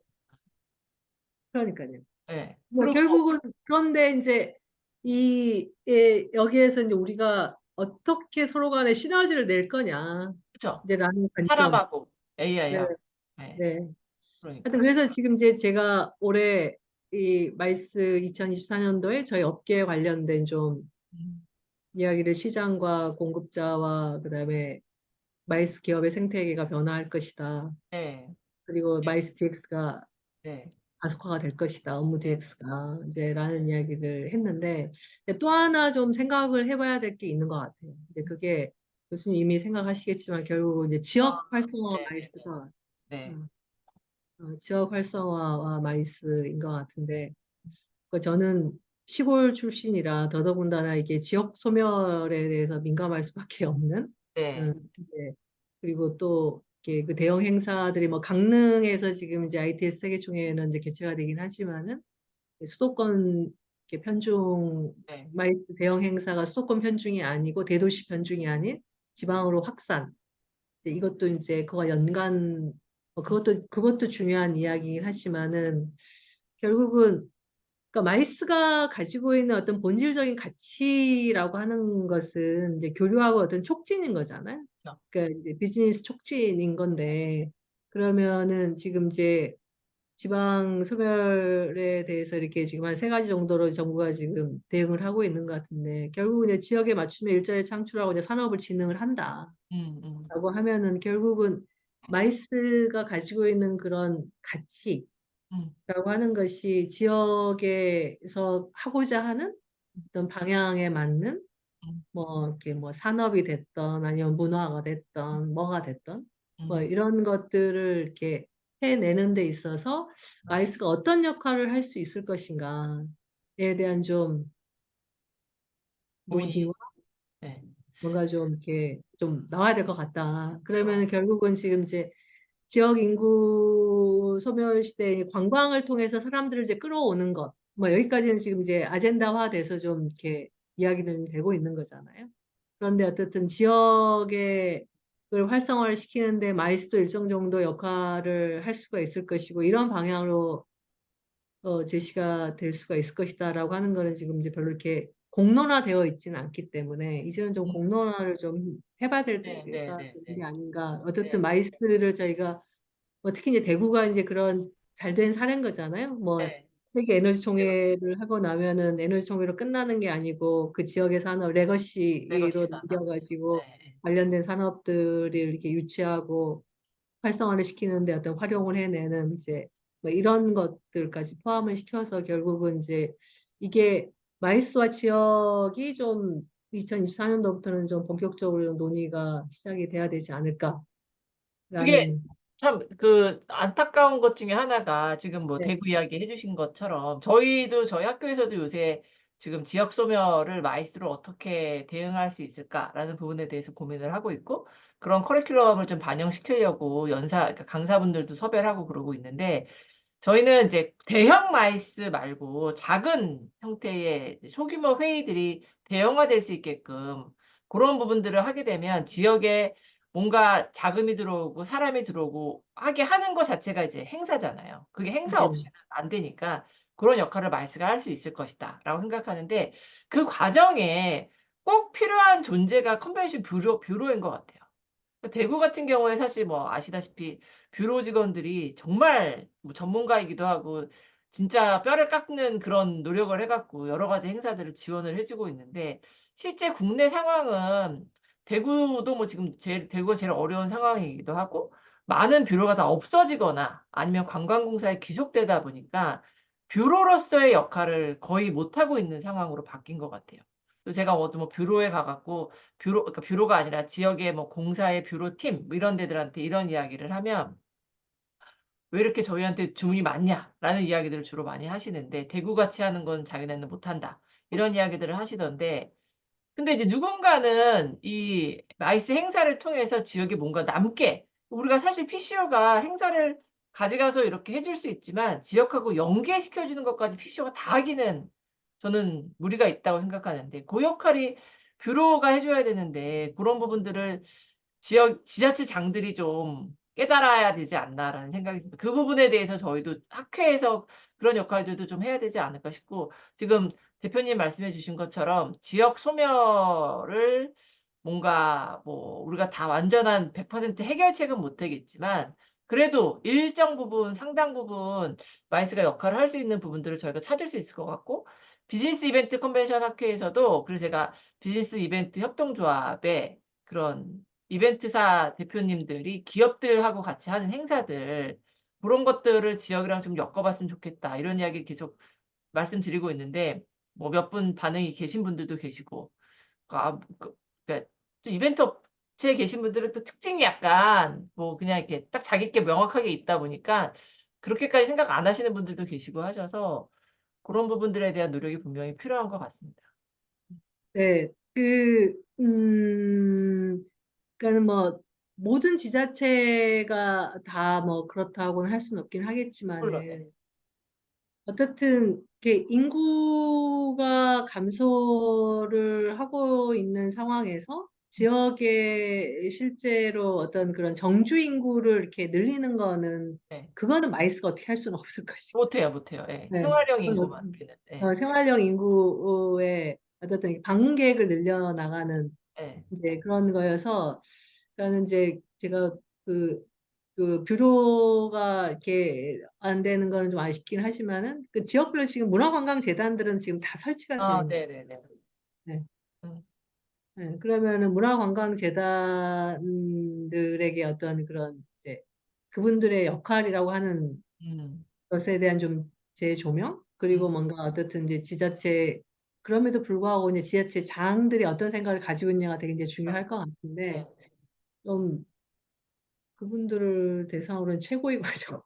그러니까요. 예. 뭐 그리고 결국은 그런데 이제 여기에서 이제 우리가 어떻게 서로 간에 시너지를 낼 거냐 그쵸. 이제 라는 관점. 사람하고 네, AI하고. 예. 네. 하여튼 그러니까. 그래서 지금 이제 제가 올해 이 마이스 2024년도에 저희 업계에 관련된 좀 음. 이야기를 시장과 공급자와 그다음에 마이스 기업의 생태계가 변화할 것이다. 예. 그리고 마이스 DX가 네. 가속화가 될 것이다. 업무 네. DX가 이제 라는 이야기를 했는데 또 하나 좀 생각을 해봐야 될 게 있는 것 같아요. 이제 그게 교수님 이미 생각하시겠지만 결국 이제 아, 지역 활성화 네네네. 마이스가 네. 지역 활성화와 마이스인 것 같은데 저는 시골 출신이라 더더군다나 이게 지역 소멸에 대해서 민감할 수밖에 없는 네. 네. 그리고 또 이렇게 그 대형 행사들이 뭐 강릉에서 지금 이제 ITS 세계총회는 이제 개최가 되긴 하지만은 수도권 이렇게 편중 네. 마이스 대형 행사가 수도권 편중이 아니고 대도시 편중이 아닌 지방으로 확산. 이것도 이제 그와 연관 그것도 중요한 이야기긴 하지만은 결국은 그러니까 마이스가 가지고 있는 어떤 본질적인 가치라고 하는 것은 이제 교류하고 어떤 촉진인 거잖아요. 그렇죠. 그러니까 이제 비즈니스 촉진인 건데 그러면은 지금 이제 지방 소멸에 대해서 이렇게 지금 한 세 가지 정도로 정부가 지금 대응을 하고 있는 것 같은데 결국은 이제 지역에 맞추면 일자리 창출하고 이제 산업을 진흥을 한다라고 음, 음, 하면은 결국은 마이스가 가지고 있는 그런 가치 음, 라고 하는 것이 지역에서 하고자 하는 어떤 방향에 맞는 음, 뭐 이렇게 뭐 산업이 됐던 아니면 문화가 됐던 뭐가 됐던 뭐 음. 이런 것들을 이렇게 해내는 데 있어서 맞습니다. 마이스가 어떤 역할을 할 수 있을 것인가에 대한 좀 고민이, 논의와 네. 뭔가 좀 이렇게 좀 나와야 될 것 같다. 그러면 어, 결국은 지금 이제 지역 인구 소멸 시대에 관광을 통해서 사람들을 이제 끌어오는 것. 뭐 여기까지는 지금 이제 아젠다화돼서 좀 이렇게 이야기는 되고 있는 거잖아요. 그런데 어쨌든 지역의 을 활성화를 시키는데 마이스도 일정 정도 역할을 할 수가 있을 것이고 이런 방향으로 제시가 될 수가 있을 것이다라고 하는 거는 지금 이제 별로 이렇게 공론화되어 있지는 않기 때문에 이제는 좀 음, 공론화를 좀 해봐야 될 네, 네, 때가 네, 되는 게 네, 아닌가. 어쨌든 네, 마이스를 저희가 뭐 특히 이제 대구가 이제 그런 잘 된 사례인 거잖아요. 뭐 네. 세계 에너지 레거시, 총회를 하고 나면은 에너지 총회로 끝나는 게 아니고 그 지역의 산업 레거시로 레거시가 나. 남겨가지고 네, 관련된 산업들을 이렇게 유치하고 활성화를 시키는데 어떤 활용을 해내는 이제 뭐 이런 것들까지 포함을 시켜서 결국은 이제 이게 마이스와 지역이 좀 2024년도부터는 좀 본격적으로 논의가 시작이 돼야 되지 그게 않을까라는. 참 그 안타까운 것 중에 하나가 지금 뭐 네, 대구 이야기 해주신 것처럼 저희도 저희 학교에서도 요새 지금 지역 소멸을 마이스로 어떻게 대응할 수 있을까라는 부분에 대해서 고민을 하고 있고 그런 커리큘럼을 좀 반영시키려고 그러니까 강사분들도 섭외를 하고 그러고 있는데 저희는 이제 대형 마이스 말고 작은 형태의 이제 소규모 회의들이 대형화될 수 있게끔 고런 부분들을 하게 되면 지역에 뭔가 자금이 들어오고 사람이 들어오고 하게 하는 것 자체가 이제 행사잖아요. 그게 행사 네, 없이는 안 되니까 고런 역할을 마이스가 할 수 있을 것이다라고 생각하는데 그 과정에 꼭 필요한 존재가 컨벤션 뷰로인 것 같아요. 대구 같은 경우에 사실 뭐 아시다시피 뷰로 직원들이 정말 뭐 전문가이기도 하고 진짜 뼈를 깎는 그런 노력을 해 갖고 여러 가지 행사들을 지원을 해 주고 있는데 실제 국내 상황은 대구도 뭐 지금 대구가 제일 어려운 상황이기도 하고 많은 뷰로가 다 없어지거나 아니면 관광공사에 귀속되다 보니까 뷰로로서의 역할을 거의 못하고 있는 상황으로 바뀐 것 같아요. 그래서 제가 어디 뭐 뷰로에 가 갖고 그러니까 뷰로가 아니라 지역의 뭐 공사의 뷰로팀 뭐 이런 데들한테 이런 이야기를 하면 "왜 이렇게 저희한테 주문이 많냐?"라는 이야기들을 주로 많이 하시는데 "대구같이 하는 건 자기네는 못한다." 이런 이야기들을 하시던데 근데 이제 누군가는 이 마이스 행사를 통해서 지역에 뭔가 남게 우리가 사실 PCO가 행사를 가져가서 이렇게 해줄 수 있지만 지역하고 연계시켜 주는 것까지 PCO가 다 하기는 저는 무리가 있다고 생각하는데 그 역할이 뷰로가 해 줘야 되는데 고런 부분들을 지역 지자체장들이 좀 깨달아야 되지 않나라는 생각이 듭니다. 그 부분에 대해서 저희도 학회에서 그런 역할들도 좀 해야 되지 않을까 싶고 지금 대표님 말씀해 주신 것처럼 지역 소멸을 뭔가 뭐 우리가 다 완전한 100% 해결책은 못 하겠지만 그래도 일정 부분 상당 부분 마이스가 역할을 할 수 있는 부분들을 저희가 찾을 수 있을 것 같고 비즈니스 이벤트 컨벤션 학회에서도 그래서 제가 비즈니스 이벤트 협동조합에 그런 이벤트사 대표님들이 기업들하고 같이 하는 행사들 고런 것들을 지역이랑 좀 엮어 봤으면 좋겠다. 이런 이야기 계속 말씀드리고 있는데 뭐 몇 분 반응이 계신 분들도 계시고 그러니까 또 이벤트 업체에 계신 분들은 또 특징이 약간 뭐 그냥 이렇게 딱 자기 게 명확하게 있다 보니까 그렇게까지 생각 안 하시는 분들도 계시고 하셔서 고런 부분들에 대한 노력이 분명히 필요한 것 같습니다. 네. 그러니까는 뭐 모든 지자체가 다 뭐 그렇다고는 할 수는 없긴 물론 네. 하겠지만은 어떻든 이렇게 인구가 감소를 하고 있는 상황에서 지역에 실제로 어떤 그런 정주 인구를 이렇게 늘리는 거는 네. 그거는 마이스가 어떻게 할 수는 없을 것이고. 못해요, 못해요. 예. 네. 생활형 그건 인구만 우리는. 예. 생활형 인구의 어떤 방문 계획을 늘려나가는 예. 이제 그런 거여서 그러니까는 이제 제가 그, 그 뷰로가 이렇게 안 되는 거는 좀 아쉽긴 하지만은 그 지역별로 지금 문화관광재단들은 지금 다 설치가 되어 아, 있는. 네네네. 네. 음, 네. 그러면은 문화관광재단들에게 어떤 그런 이제 그분들의 역할이라고 하는 음, 것에 대한 좀 재조명 그리고 음, 뭔가 어떻든 이제 지자체 그럼에도 불구하고 이제 지자체 장들이 어떤 생각을 가지고 있냐가 되게 이제 그렇죠. 중요할 것 같은데 네. 좀 그분들을 대상으로는 최고의 과정.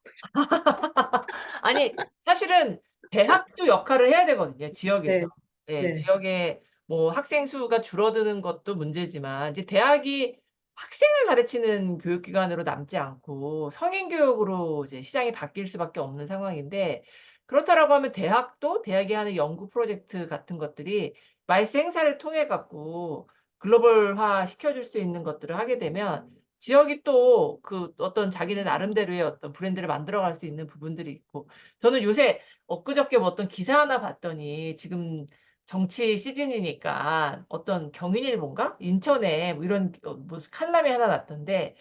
아니, 사실은 대학도 역할을 해야 되거든요, 지역에서. 네, 예, 네, 지역에 뭐 학생 수가 줄어드는 것도 문제지만 이제 대학이 학생을 가르치는 교육기관으로 남지 않고 성인 교육으로 이제 시장이 바뀔 수밖에 없는 상황인데 그렇다라고 하면 대학도 대학이 하는 연구 프로젝트 같은 것들이 마이스 행사를 통해 갖고 글로벌화 시켜줄 수 있는 것들을 하게 되면 지역이 또 그 어떤 자기네 나름대로의 어떤 브랜드를 만들어갈 수 있는 부분들이 있고 저는 요새 엊그저께 뭐 어떤 기사 하나 봤더니 지금 정치 시즌이니까 어떤 경인일보인가? 인천에 뭐 이런 무슨 칼럼이 하나 났던데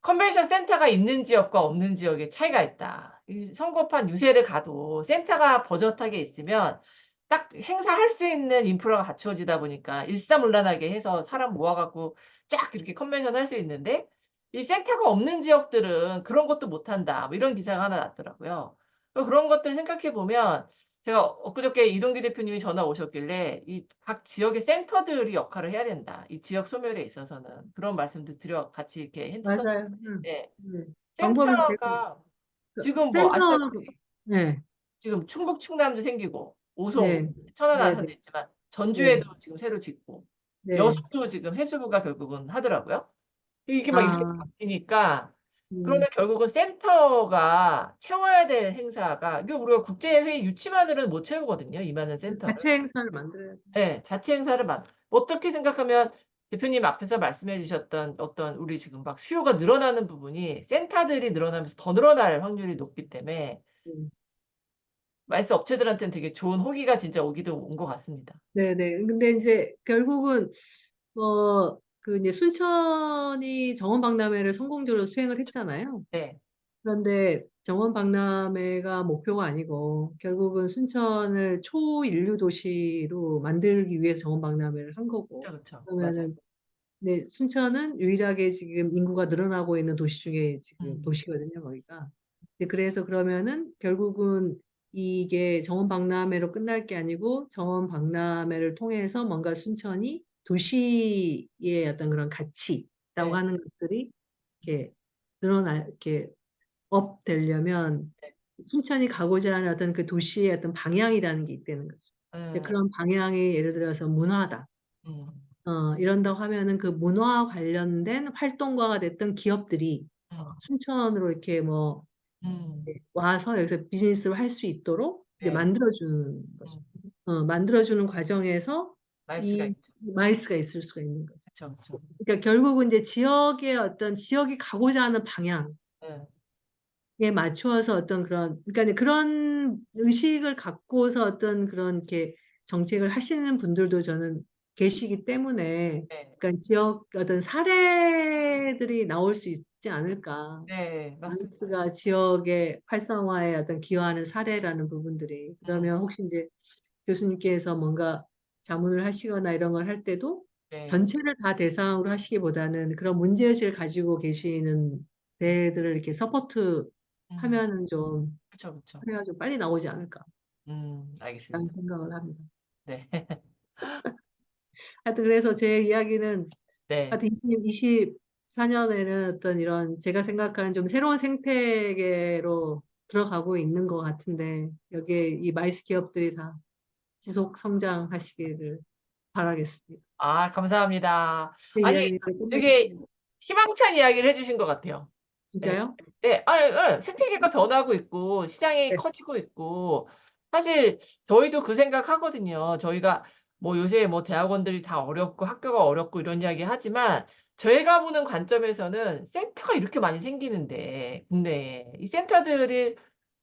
컨벤션 센터가 있는 지역과 없는 지역에 차이가 있다. 이 선거판 유세를 가도 센터가 버젓하게 있으면 딱 행사할 수 있는 인프라가 갖추어지다 보니까 일사불란하게 해서 사람 모아 갖고 쫙 이렇게 컨벤션 할 수 있는데 이 센터가 없는 지역들은 그런 것도 못한다. 뭐 이런 기사가 하나 났더라고요. 그런 것들을 생각해 보면 제가 엊그저께 이동규 대표님이 전화 오셨길래 이 각 지역의 센터들이 역할을 해야 된다. 이 지역 소멸에 있어서는. 그런 말씀도 드려 같이 이렇게 했었 맞아요. 예. 방법은 되게 센터가 지금 뭐 센터, 아시다시피 네, 지금 충북 충남도 생기고 오송, 네, 천안 네, 네, 안산도 있지만 네, 전주에도 지금 새로 짓고 네. 여수도 지금 해수부가 결국은 하더라고요. 이게 막 이렇게 아, 바뀌니까 음, 그러면 결국은 센터가 채워야 될 행사가 이게 우리가 국제회의 유치만으로는 못 채우거든요, 이 많은 센터를. 자체 행사를 만들어야 돼. 예. 자치 행사를 어떻게 생각하면 대표님 앞에서 말씀해 주셨던 어떤 우리 지금 막 수요가 늘어나는 부분이 센터들이 늘어나면서 더 늘어날 확률이 높기 때문에 음. 말스 업체들한테는 되게 좋은 호기가 진짜 오기도 온 것 같습니다. 네네. 근데 이제 결국은 그 이제 순천이 정원박람회를 성공적으로 수행을 했잖아요. 네. 그런데 정원박람회가 목표가 아니고 결국은 순천을 초인류 도시로 만들기 위해서 정원박람회를 한 거고. 그쵸, 그쵸. 맞아요. 그러면은 네, 순천은 유일하게 지금 인구가 늘어나고 있는 도시 중에 지금 음. 도시거든요, 거기가. 그래서 그러면은 결국은 이게 정원박람회로 끝날 게 아니고 정원박람회를 통해서 뭔가 순천이 도시의 어떤 그런 가치라고 네. 하는 것들이 이렇게 이렇게 업 되려면 네. 순천이 가고자 하는 어떤 그 도시의 어떤 방향이라는 게 있다는 거죠. 예. 그런 방향이 예를 들어서 문화다. 음. 이런다고 하면은 그 문화 관련된 활동가가 됐던 기업들이 음. 순천으로 이렇게 뭐 음. 와서 여기서 비즈니스를 할 수 있도록 이제 네. 만들어주는 거죠. 음. 만들어주는 과정에서 나이스가 이 있죠. 마이스가 있을 수가 있는 거죠. 그쵸, 그쵸. 그러니까 결국은 이제 지역의 어떤 지역이 가고자 하는 방향에 예. 맞추어서 어떤 그런, 그러니까 이제 그런 의식을 갖고서 어떤 그런 이렇게 정책을 하시는 분들도 저는 계시기 때문에, 네. 그러니까 지역 어떤 사례들이 나올 수 있지 않을까. 네. 맞습니다. 마이스가 지역의 활성화에 어떤 기여하는 사례라는 부분들이. 음. 그러면 혹시 이제 교수님께서 뭔가 자문을 하시거나 이런 걸 할 때도 네. 전체를 다 대상으로 하시기보다는 그런 문제의식을 가지고 계시는 데들을 이렇게 서포트 음. 하면은 좀 그쵸, 그쵸. 사례가 좀 빨리 나오지 않을까라는 알겠습니다. 생각을 합니다. 네. 하여튼 그래서 제 이야기는 네. 하여튼 2024년에는 어떤 이런 제가 생각하는 좀 새로운 생태계로 들어가고 있는 것 같은데 여기에 이 마이스 기업들이 다 지속 성장하시기를 바라겠습니다. 아, 감사합니다. 제 아니, 이야기는 이제 되게 끝내겠습니다. 희망찬 이야기를 해 주신 것 같아요. 예. 진짜요? 예. 아 예. 생태계가 변하고 있고 시장이 네. 커지고 있고 사실 저희도 그 생각하거든요. 저희가 뭐 요새 뭐 대학원들이 다 어렵고 학교가 어렵고 이런 이야기 하지만 저희가 보는 관점에서는 센터가 이렇게 많이 생기는데 국내에 이 센터들이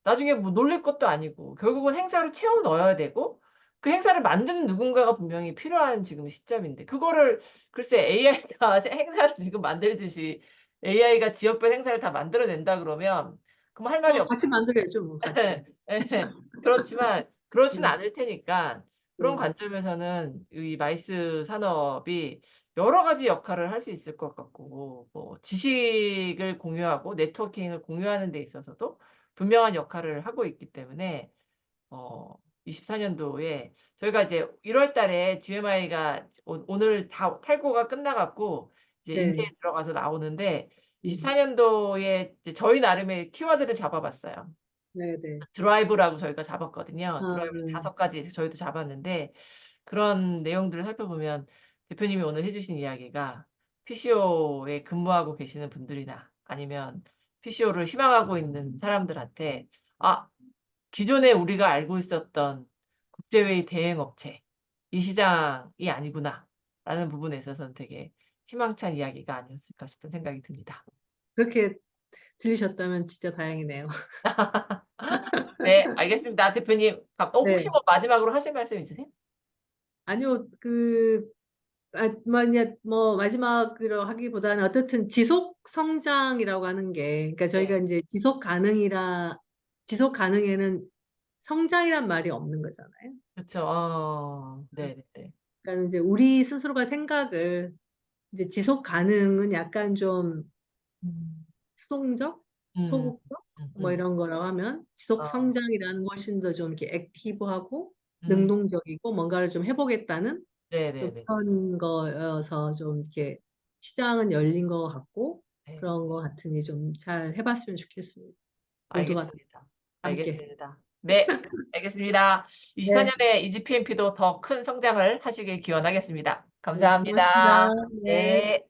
나중에 뭐 놀릴 것도 아니고 결국은 행사로 채워 넣어야 되고 그 행사를 만드는 누군가가 분명히 필요한 지금 시점인데 그거를 글쎄 AI가 행사를 지금 만들듯이 AI가 지역별 행사를 다 만들어 낸다 그러면 그럼 할 말이 같이 없죠. 만들어야죠, 뭐 같이. 예. 예. 그렇지만 그렇진 음, 않을 테니까 그런 음, 관점에서는 이 마이스 산업이 여러 가지 역할을 할 수 있을 것 같고 뭐 지식을 공유하고 네트워킹을 공유하는 데 있어서도 분명한 역할을 하고 있기 때문에 24 년도에 저희가 이제 1월 달에 GMI가 오늘 다 탈고가 끝나 갖고 이제 인쇄에 네. 들어가서 나오는데 음, 24 년도에 이제 저희 나름의 키워드를 잡아 봤어요. 네, 네. 드라이브라고 저희가 잡았거든요. 아, 드라이브 5가지 저희도 잡았는데 그런 내용들을 살펴보면 대표님이 오늘 해 주신 이야기가 PCO에 근무하고 계시는 분들이나 아니면 PCO를 희망하고 있는 사람들한테 '아 기존에 우리가 알고 있었던 국제회의 대행 업체 이 시장이 아니구나.'라는 부분에 있어서는 되게 희망찬 이야기가 아니었을까 싶은 생각이 듭니다. 그렇게 들리셨다면 진짜 다행이네요. 네 알겠습니다. 대표님 혹시 네. 뭐 마지막으로 하실 말씀 있으세요? 아니요, 만약 뭐 마지막으로 하기보다는 어떻든 지속 성장이라고 하는 게, 그러니까 저희가 네. 이제 지속 가능에는 성장이란 말이 없는 거잖아요. 그쵸. 네네네. 그러니까 이제 우리 스스로가 생각을 이제 지속 가능은 약간 좀 음. 수동적, 음. 소극적 뭐 음음. 이런 거라고 하면 지속 어. 성장이라는 거 훨씬 더 좀 이렇게 액티브하고 음. 능동적이고 뭔가를 좀 해보겠다는 좀 네네네. 그런 거여서 좀 이렇게 시장은 열린 것 같고 네. 그런 거 같으니 좀 잘 해봤으면 좋겠습니다. 모두가 다 알겠습니다. 함께. 알겠습니다. 네. 알겠습니다. 24 네, 년에 EGPMP도 더 큰 성장을 하시길 기원하겠습니다. 네, 고맙습니다. 감사합니다. 네, 네.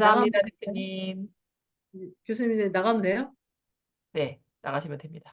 나가면 감사합니다, 돼요? 대표님. 교수님 이제 나가면 돼요? 네. 나가시면 됩니다.